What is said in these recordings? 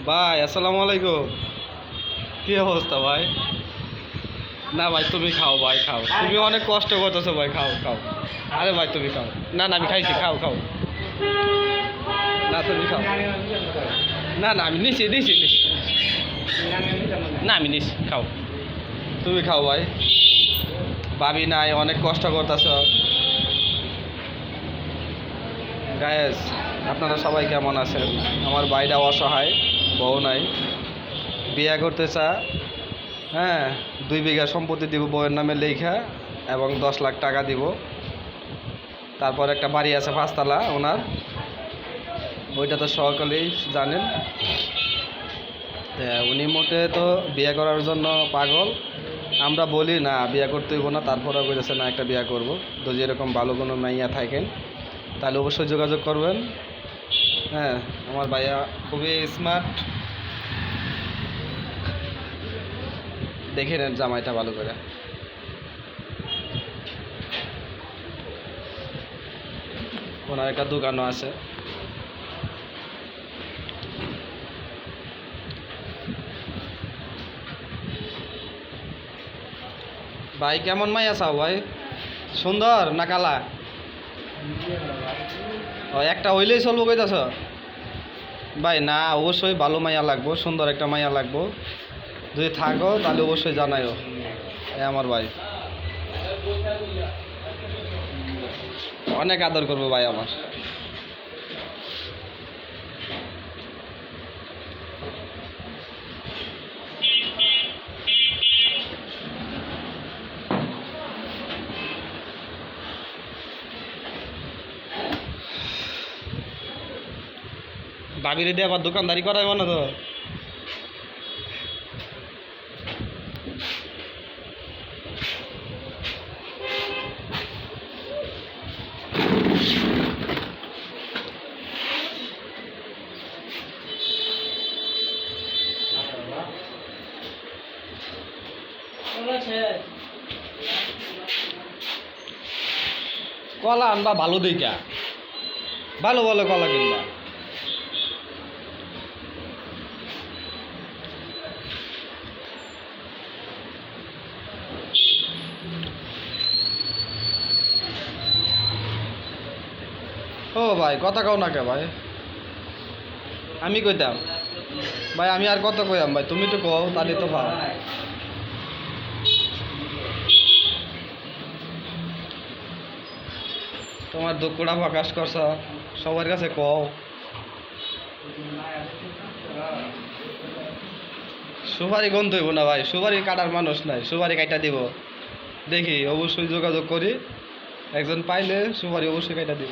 ভাই আসসালামু আলাইকুম। কি অবস্থা ভাই? না ভাই তুমি খাও, ভাই খাও, তুমি অনেক কষ্ট করতেছো ভাই, খাও খাও। আরে ভাই তুমি খাও। না না আমি খাইছি, খাও খাও। না তুমি খাও। না না আমি নিছি নিছি নিছি। না আমি নিছি, খাও। তুমি খাও ভাই। ভাবি নাই, অনেক কষ্ট করতেছ। গায়েস, আপনারা সবাই কেমন আছেন? আমার ভাইরা অসহায়, বউ নাই, বিয়ে করতে চা। হ্যাঁ, 2 বিঘা সম্পত্তি দিব বউয়ের নামে লেখা, এবং 10 লাখ টাকা দিব। তারপর একটা বাড়ি আছে 5 তলা ওনার, ওইটা তো সকলেই জানেন। উনি মোটে তো বিয়ে করার জন্য পাগল। আমরা বলি না বিয়ে করতে হইব না, তারপরেও বলেছে না একটা বিয়ে করব। তো যেরকম ভালো কোনো মাইয়া থাকেন তাহলে অবশ্যই যোগাযোগ করবেন। হ্যাঁ, আমার ভাইয়া খুবই স্মার্ট। দেখে নেন জামাইটা ভালো করে। ওনার একটা দোকানও আছে। ভাই কেমন মাইয়া চাও ভাই? সুন্দর না কালা? ও একটা হইলেই চলবো কইতাছ? ভাই না, অবশ্যই ভালো মাইয়া লাগবো, সুন্দর একটা মাইয়া লাগবো। যদি থাকো তাহলে অবশ্যই জানাইও। আমার ভাই অনেক আদর করবো ভাই আমার। ভাবিরে দিয়ে আবার দোকানদারি করাইব না তো? কলা আনবা ভালো দিকা, ভালো ভালো কলা কিনবা। ও ভাই কথা কও না কে ভাই? আমি কইতাম ভাই, আমি আর কত কইতাম ভাই, তুমি তো কও তাহলে তো ভাও। তোমার দুঃখটা প্রকাশ করছ, সবার কাছে কও। সুপারি গন্ধ হইব না ভাই, সুপারি কাটার মানুষ নাই, সুপারি কাটা দিব। দেখি অবশ্যই যোগাযোগ করি, একজন পাইলে সুপারি অবশ্যই কাটা দিব।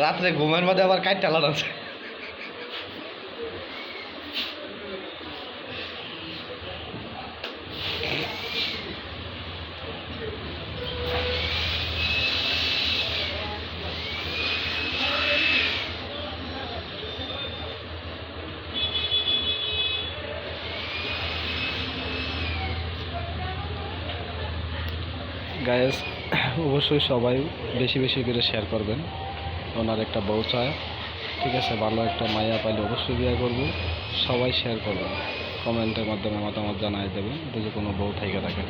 রাত্রে ঘুমের মধ্যে আবার কাইটটা লাগাচ্ছে। গায়েস, অবশ্যই সবাই বেশি বেশি করে শেয়ার করবেন। ওনার একটা বউ চায়, ঠিক আছে, ভালো একটা মাইয়া পাইলে অবশ্যই বিয়ে করবো। সবাই শেয়ার করবেন, কমেন্টের মাধ্যমে মতামত জানাই দেবেন যদি কোনো বউ থেকে থাকে।